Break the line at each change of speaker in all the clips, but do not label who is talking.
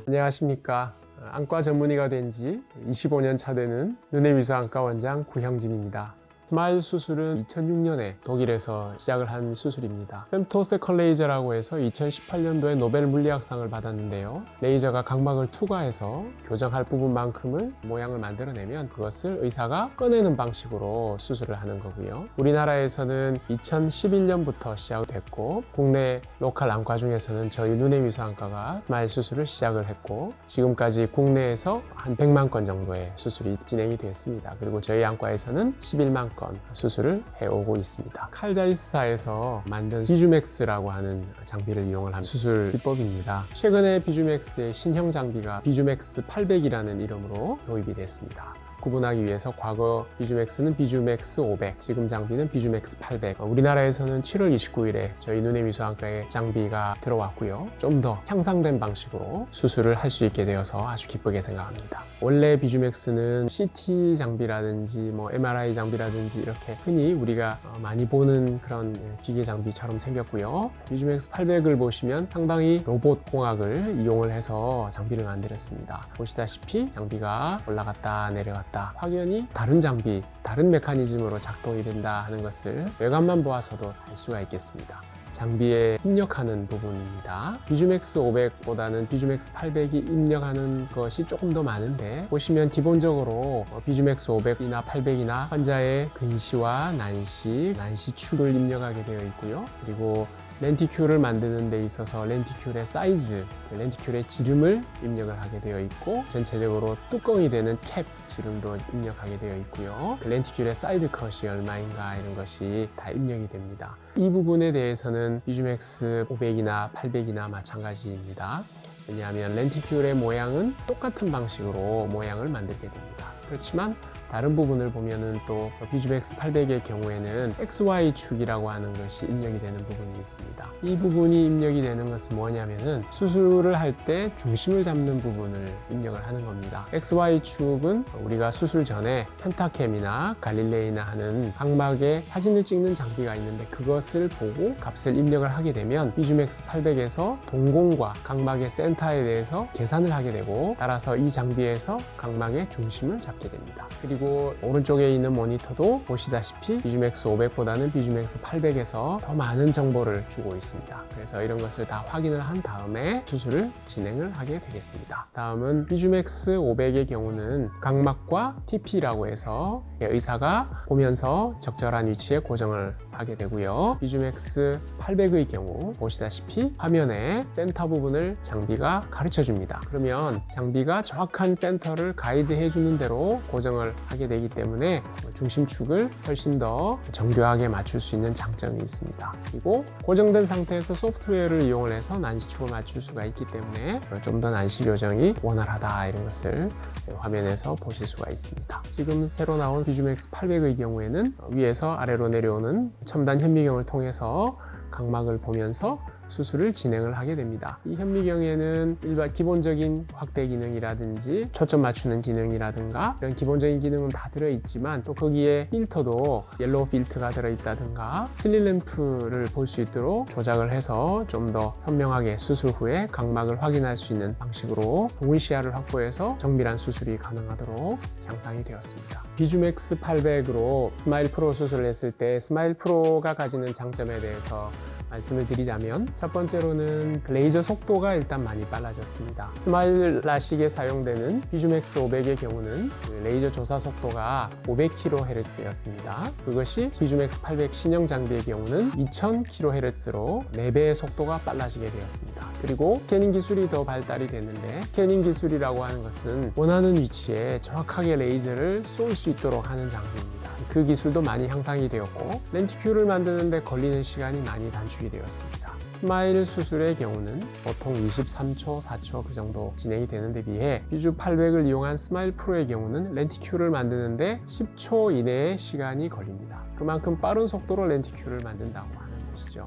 안녕하십니까. 안과 전문의가 된 지 25년 차 되는 눈의미소안과 원장 구형진입니다. 스마일 수술은 2006년에 독일에서 시작을 한 수술입니다. femtosecond 레이저라고 해서 2018년도에 노벨 물리학상을 받았는데요. 레이저가 각막을 투과해서 교정할 부분만큼을 모양을 만들어내면 그것을 의사가 꺼내는 방식으로 수술을 하는 거고요. 우리나라에서는 2011년부터 시작됐고 국내 로컬 안과 중에서는 저희 눈의미소안과가 스마일 수술을 시작을 했고 지금까지 국내에서 한 100만 건 정도의 수술이 진행이 되었습니다. 그리고 저희 안과에서는 11만 건 수술을 해오고 있습니다. 칼자이스사에서 만든 비주맥스라고 하는 장비를 이용을 한 수술 기법입니다. 최근에 비주맥스의 신형 장비가 비주맥스 800이라는 이름으로 도입이 됐습니다. 구분하기 위해서 과거 비주맥스는 비주맥스 500, 지금 장비는 비주맥스 800. 우리나라에서는 7월 29일에 저희 눈의미소안과에 장비가 들어왔고요. 좀 더 향상된 방식으로 수술을 할 수 있게 되어서 아주 기쁘게 생각합니다. 원래 비주맥스는 CT 장비라든지 MRI 장비라든지 이렇게 흔히 우리가 많이 보는 그런 기계 장비처럼 생겼고요. 비주맥스 800을 보시면 상당히 로봇 공학을 이용을 해서 장비를 만들었습니다. 보시다시피 장비가 올라갔다 내려갔다 확연히 다른 장비, 다른 메커니즘으로 작동이 된다 하는 것을 외관만 보아서도 알 수가 있겠습니다. 장비에 입력하는 부분입니다. 비주맥스 500보다는 비주맥스 800이 입력하는 것이 조금 더 많은데 보시면 기본적으로 비주맥스 500이나 800이나 환자의 근시와 난시 축을 입력하게 되어 있고요. 그리고 렌티큘을 만드는 데 있어서 렌티큘의 사이즈, 렌티큘의 지름을 입력을 하게 되어 있고 전체적으로 뚜껑이 되는 캡 지름도 입력하게 되어 있고요. 렌티큘의 사이드 컷이 얼마인가 이런 것이 다 입력이 됩니다. 이 부분에 대해서는 비주맥스 500이나 800이나 마찬가지입니다. 왜냐하면 렌티큘의 모양은 똑같은 방식으로 모양을 만들게 됩니다. 그렇지만 다른 부분을 보면은 또 비주맥스 800의 경우에는 XY축이라고 하는 것이 입력이 되는 부분이 있습니다. 이 부분이 입력이 되는 것은 뭐냐면은 수술을 할 때 중심을 잡는 부분을 입력을 하는 겁니다. XY축은 우리가 수술 전에 펜타캠이나 갈릴레이나 하는 각막에 사진을 찍는 장비가 있는데 그것을 보고 값을 입력을 하게 되면 비주맥스 800에서 동공과 각막의 센터에 대해서 계산을 하게 되고 따라서 이 장비에서 각막의 중심을 잡게 됩니다. 그리고 오른쪽에 있는 모니터도 보시다시피 비주맥스 500보다는 비주맥스 800에서 더 많은 정보를 주고 있습니다. 그래서 이런 것을 다 확인을 한 다음에 수술을 진행을 하게 되겠습니다. 다음은 비주맥스 500의 경우는 각막과 TP라고 해서 의사가 보면서 적절한 위치에 고정을 하게 되고요. 비주맥스 800의 경우 보시다시피 화면에 센터 부분을 장비가 가르쳐 줍니다. 그러면 장비가 정확한 센터를 가이드해 주는 대로 고정을 하게 되기 때문에 중심축을 훨씬 더 정교하게 맞출 수 있는 장점이 있습니다. 그리고 고정된 상태에서 소프트웨어를 이용을 해서 난시축을 맞출 수가 있기 때문에 좀 더 난시 교정이 원활하다 이런 것을 화면에서 보실 수가 있습니다. 지금 새로 나온 비주맥스 800의 경우에는 위에서 아래로 내려오는 첨단 현미경을 통해서 각막을 보면서 수술을 진행을 하게 됩니다. 이 현미경에는 일반 기본적인 확대 기능이라든지 초점 맞추는 기능이라든가 이런 기본적인 기능은 다 들어있지만 또 거기에 필터도 옐로우 필터가 들어있다든가 슬릿 램프를 볼 수 있도록 조작을 해서 좀 더 선명하게 수술 후에 각막을 확인할 수 있는 방식으로 동일 시야를 확보해서 정밀한 수술이 가능하도록 향상이 되었습니다. 비주맥스 800으로 스마일 프로 수술을 했을 때 스마일 프로가 가지는 장점에 대해서 말씀을 드리자면 첫 번째로는 레이저 속도가 일단 많이 빨라졌습니다. 스마일 라식에 사용되는 비주맥스 500의 경우는 레이저 조사 속도가 500kHz였습니다. 그것이 비주맥스 800 신형 장비의 경우는 2000kHz로 4배의 속도가 빨라지게 되었습니다. 그리고 스캐닝 기술이 더 발달이 됐는데 스캐닝 기술이라고 하는 것은 원하는 위치에 정확하게 레이저를 쏠 수 있도록 하는 장비입니다. 그 기술도 많이 향상이 되었고 렌티큘을 만드는데 걸리는 시간이 많이 단축이 되었습니다. 스마일 수술의 경우는 보통 23초, 4초 그 정도 진행이 되는데 비해 비주 800을 이용한 스마일 프로의 경우는 렌티큘을 만드는데 10초 이내의 시간이 걸립니다. 그만큼 빠른 속도로 렌티큘을 만든다고 하는 것이죠.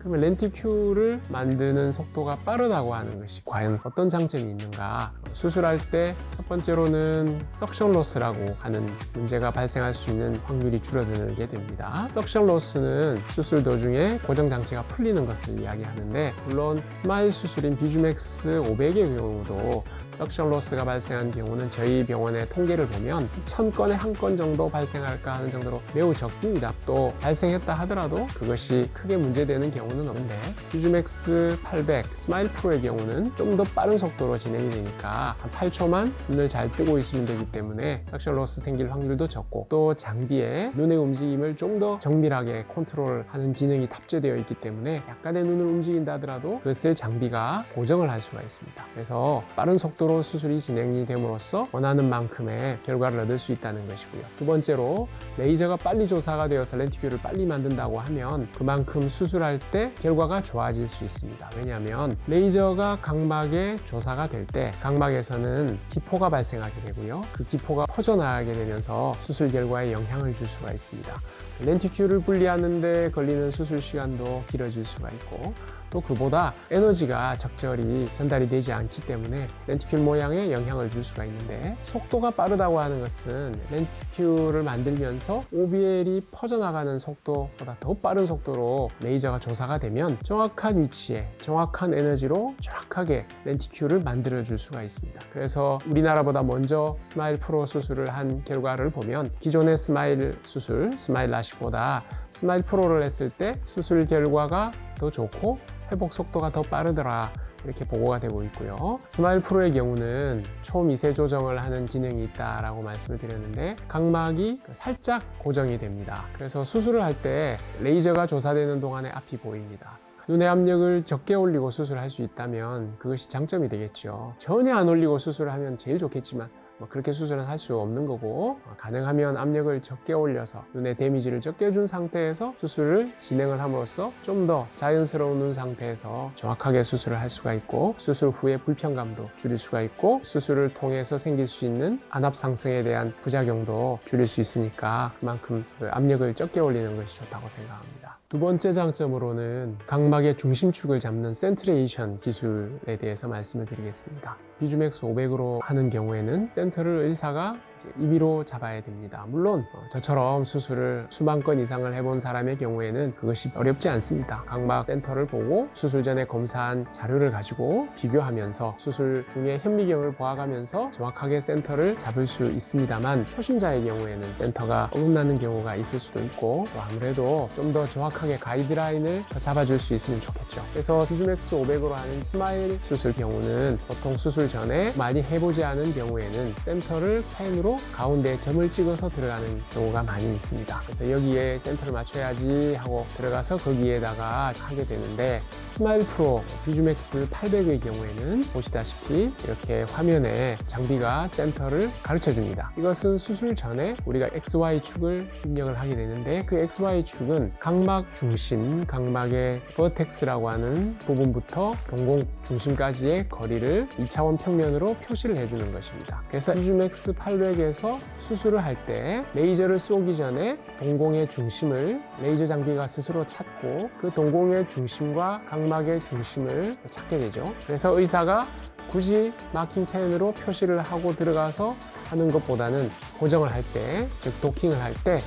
그러면 렌티큐를 만드는 속도가 빠르다고 하는 것이 과연 어떤 장점이 있는가? 수술할 때 첫 번째로는 석션 로스라고 하는 문제가 발생할 수 있는 확률이 줄어들게 됩니다. 석션 로스는 수술 도중에 고정 장치가 풀리는 것을 이야기하는데, 물론 스마일 수술인 비주맥스 500의 경우도 석션 로스가 발생한 경우는 저희 병원의 통계를 보면 1000건에 1건 정도 발생할까 하는 정도로 매우 적습니다. 또 발생했다 하더라도 그것이 크게 문제되는 경우는 없는데, 비주맥스 800 스마일 프로의 경우는 좀 더 빠른 속도로 진행이 되니까 한 8초만 눈을 잘 뜨고 있으면 되기 때문에 석션 로스 생길 확률도 적고, 또 장비에 눈의 움직임을 좀 더 정밀하게 컨트롤하는 기능이 탑재되어 있기 때문에 약간의 눈을 움직인다 하더라도 그것을 장비가 고정을 할 수가 있습니다. 그래서 빠른 속도로 수술이 진행이 됨으로써 원하는 만큼의 결과를 얻을 수 있다는 것이고요. 두 번째로 레이저가 빨리 조사가 되어서 렌티큐를 빨리 만든다고 하면 그만큼 수술할 때 결과가 좋아질 수 있습니다. 왜냐하면 레이저가 각막에 조사가 될 때 각막에서는 기포가 발생하게 되고요. 그 기포가 퍼져나가게 되면서 수술 결과에 영향을 줄 수가 있습니다. 렌티큐를 분리하는 데 걸리는 수술 시간도 길어질 수가 있고, 또 그보다 에너지가 적절히 전달이 되지 않기 때문에 렌티큐 모양에 영향을 줄 수가 있는데, 속도가 빠르다고 하는 것은 렌티큐를 만들면서 OBL이 퍼져나가는 속도보다 더 빠른 속도로 레이저가 조사가 되면 정확한 위치에 정확한 에너지로 정확하게 렌티큐를 만들어 줄 수가 있습니다. 그래서 우리나라보다 먼저 스마일 프로 수술을 한 결과를 보면 기존의 스마일 수술, 스마일 라식보다 스마일 프로를 했을 때 수술 결과가 더 좋고 회복 속도가 더 빠르더라, 이렇게 보고가 되고 있고요. 스마일 프로의 경우는 초미세 조정을 하는 기능이 있다라고 말씀을 드렸는데, 각막이 살짝 고정이 됩니다. 그래서 수술을 할 때 레이저가 조사되는 동안에 앞이 보입니다. 눈의 압력을 적게 올리고 수술할 수 있다면 그것이 장점이 되겠죠. 전혀 안 올리고 수술을 하면 제일 좋겠지만 그렇게 수술은 할 수 없는 거고, 가능하면 압력을 적게 올려서 눈의 데미지를 적게 준 상태에서 수술을 진행을 함으로써 좀 더 자연스러운 눈 상태에서 정확하게 수술을 할 수가 있고, 수술 후에 불편감도 줄일 수가 있고, 수술을 통해서 생길 수 있는 안압 상승에 대한 부작용도 줄일 수 있으니까 그만큼 압력을 적게 올리는 것이 좋다고 생각합니다. 두 번째 장점으로는 각막의 중심축을 잡는 센트레이션 기술에 대해서 말씀을 드리겠습니다. 비주맥스 500으로 하는 경우에는 센터를 의사가 임의로 잡아야 됩니다. 물론 저처럼 수술을 수만 건 이상을 해본 사람의 경우에는 그것이 어렵지 않습니다. 각막 센터를 보고 수술 전에 검사한 자료를 가지고 비교하면서 수술 중에 현미경을 보아가면서 정확하게 센터를 잡을 수 있습니다만, 초심자의 경우에는 센터가 어긋나는 경우가 있을 수도 있고, 또 아무래도 좀 더 정확하게 가이드라인을 더 잡아줄 수 있으면 좋겠죠. 그래서 비주맥스 500으로 하는 스마일 수술 경우는 보통 수술 전에 많이 해보지 않은 경우에는 센터를 펜으로 가운데에 점을 찍어서 들어가는 경우가 많이 있습니다. 그래서 여기에 센터를 맞춰야지 하고 들어가서 거기에다가 하게 되는데, 스마일 프로 비주맥스 800의 경우에는 보시다시피 이렇게 화면에 장비가 센터를 가르쳐 줍니다. 이것은 수술 전에 우리가 XY축을 입력을 하게 되는데, 그 XY축은 각막 중심, 각막의 버텍스라고 하는 부분부터 동공 중심까지의 거리를 2차원 평면으로 표시를 해주는 것입니다. 그래서 비주맥스 800에서 수술을 할 때 레이저를 쏘기 전에 동공의 중심을 레이저 장비가 스스로 찾고, 그 동공의 중심과 각막의 중심을 찾게 되죠. 그래서 의사가 굳이 마킹펜으로 표시를 하고 들어가서 하는 것보다는 고정을 할 때, 즉 도킹을 할 때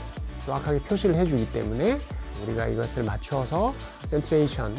정확하게 표시를 해주기 때문에 우리가 이것을 맞춰서 센트레이션,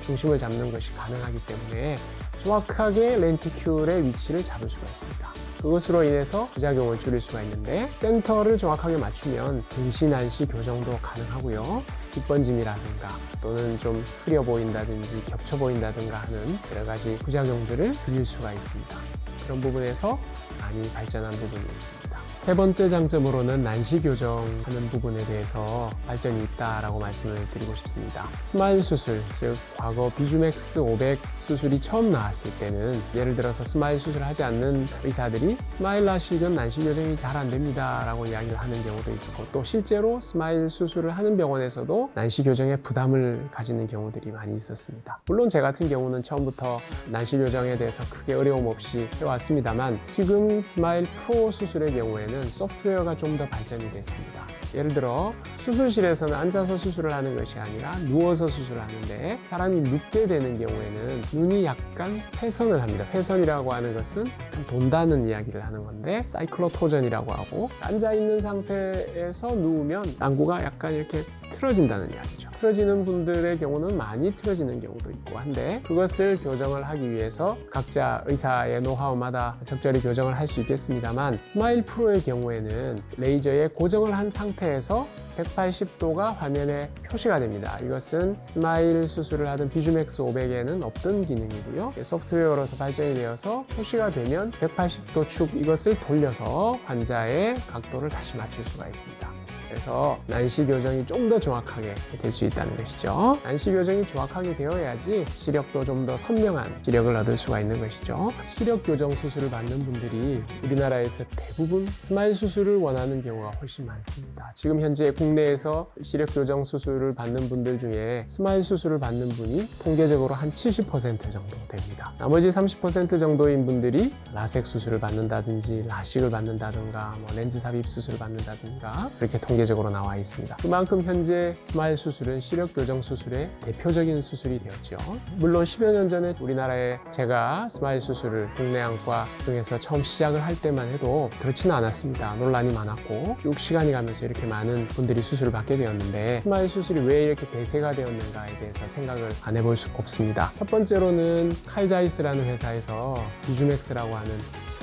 중심을 잡는 것이 가능하기 때문에 정확하게 렌티큐의 위치를 잡을 수가 있습니다. 그것으로 인해서 부작용을 줄일 수가 있는데, 센터를 정확하게 맞추면 근시난시 교정도 가능하고요. 뒷번짐이라든가 또는 좀 흐려 보인다든지 겹쳐 보인다든가 하는 여러 가지 부작용들을 줄일 수가 있습니다. 그런 부분에서 많이 발전한 부분이 있습니다. 세 번째 장점으로는 난시 교정하는 부분에 대해서 발전이 있다라고 말씀을 드리고 싶습니다. 스마일 수술, 즉 과거 비주맥스 500 수술이 처음 나왔을 때는 예를 들어서 스마일 수술을 하지 않는 의사들이 스마일 라식은 난시 교정이 잘 안 됩니다 라고 이야기를 하는 경우도 있었고, 또 실제로 스마일 수술을 하는 병원에서도 난시 교정에 부담을 가지는 경우들이 많이 있었습니다. 물론 제 같은 경우는 처음부터 난시 교정에 대해서 크게 어려움 없이 해왔습니다만, 지금 스마일 프로 수술의 경우에는 경우에는 소프트웨어가 좀 더 발전이 됐습니다. 예를 들어 수술실에서는 앉아서 수술을 하는 것이 아니라 누워서 수술을 하는데 사람이 눕게 되는 경우에는 눈이 약간 회선을 합니다. 회선이라고 하는 것은 돈다는 이야기를 하는 건데 사이클로토전이라고 하고, 앉아 있는 상태에서 누우면 안구가 약간 이렇게 틀어진다는 이야기죠. 틀어지는 분들의 경우는 많이 틀어지는 경우도 있고 한데, 그것을 교정을 하기 위해서 각자 의사의 노하우마다 적절히 교정을 할 수 있겠습니다만, 스마일 프로의 경우에는 레이저에 고정을 한 상태에서 180도가 화면에 표시가 됩니다. 이것은 스마일 수술을 하던 비주맥스 500에는 없던 기능이고요. 소프트웨어로서 발전이 되어서 표시가 되면 180도 축 이것을 돌려서 환자의 각도를 다시 맞출 수가 있습니다. 그래서 난시 교정이 좀 더 정확하게 될 수 있다는 것이죠. 난시 교정이 정확하게 되어야지 시력도 좀 더 선명한 시력을 얻을 수가 있는 것이죠. 시력 교정 수술을 받는 분들이 우리나라에서 대부분 스마일 수술을 원하는 경우가 훨씬 많습니다. 지금 현재 국내에서 시력 교정 수술을 받는 분들 중에 스마일 수술을 받는 분이 통계적으로 한 70% 정도 됩니다. 나머지 30% 정도인 분들이 라섹 수술을 받는다든지 라식을 받는다든가 렌즈 삽입 수술을 받는다든가 그렇게 통계적으로 나와 있습니다. 그만큼 현재 스마일 수술은 시력 교정 수술의 대표적인 수술이 되었죠. 물론 10여 년 전에 우리나라에 제가 스마일 수술을 국내 안과 중에서 처음 시작을 할 때만 해도 그렇지는 않았습니다. 논란이 많았고 쭉 시간이 가면서 이렇게 많은 분들이 수술을 받게 되었는데, 스마일 수술이 왜 이렇게 대세가 되었는가에 대해서 생각을 안 해볼 수가 없습니다. 첫 번째로는 칼 자이스라는 회사에서 비주맥스라고 하는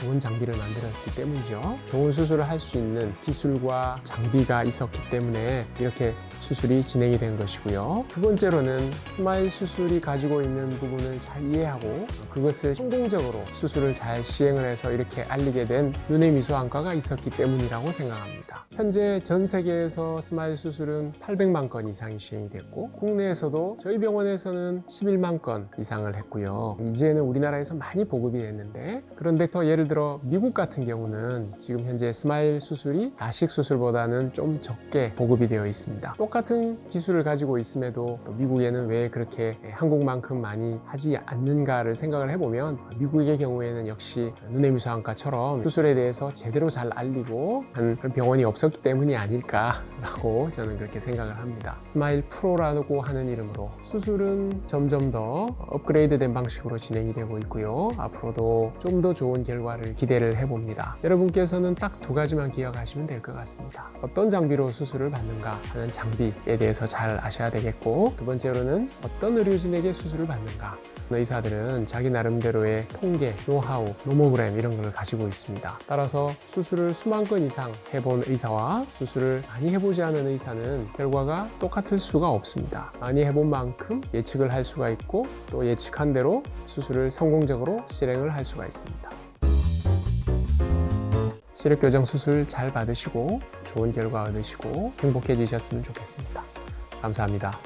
좋은 장비를 만들었기 때문이죠. 좋은 수술을 할 수 있는 기술과 장비가 있었기 때문에 이렇게 수술이 진행이 된 것이고요. 두 번째로는 스마일 수술이 가지고 있는 부분을 잘 이해하고 그것을 성공적으로 수술을 잘 시행을 해서 이렇게 알리게 된 눈의 미소안과가 있었기 때문이라고 생각합니다. 현재 전 세계에서 스마일 수술은 800만 건 이상이 시행이 됐고, 국내에서도 저희 병원에서는 11만 건 이상을 했고요. 이제는 우리나라에서 많이 보급이 됐는데, 그런데 더 예를 들어 미국 같은 경우는 지금 현재 스마일 수술이 라식 수술보다는 좀 적게 보급이 되어 있습니다. 똑같은 기술을 가지고 있음에도 또 미국에는 왜 그렇게 한국만큼 많이 하지 않는가를 생각을 해보면, 미국의 경우에는 역시 눈의 미소안과처럼 수술에 대해서 제대로 잘 알리고 한 그런 병원이 없었기 때문이 아닐까라고 저는 그렇게 생각을 합니다. 스마일 프로라고 하는 이름으로 수술은 점점 더 업그레이드된 방식으로 진행이 되고 있고요. 앞으로도 좀 더 좋은 결과를 기대를 해봅니다. 여러분께서는 딱 두 가지만 기억하시면 될 것 같습니다. 어떤 장비로 수술을 받는가 하는 장비에 대해서 잘 아셔야 되겠고, 두 번째로는 어떤 의료진에게 수술을 받는가. 의사들은 자기 나름대로의 통계, 노하우, 노모그램 이런 걸 가지고 있습니다. 따라서 수술을 수만 건 이상 해본 의사와 수술을 많이 해보지 않은 의사는 결과가 똑같을 수가 없습니다. 많이 해본 만큼 예측을 할 수가 있고, 또 예측한 대로 수술을 성공적으로 실행을 할 수가 있습니다. 시력 교정 수술 잘 받으시고 좋은 결과 얻으시고 행복해지셨으면 좋겠습니다. 감사합니다.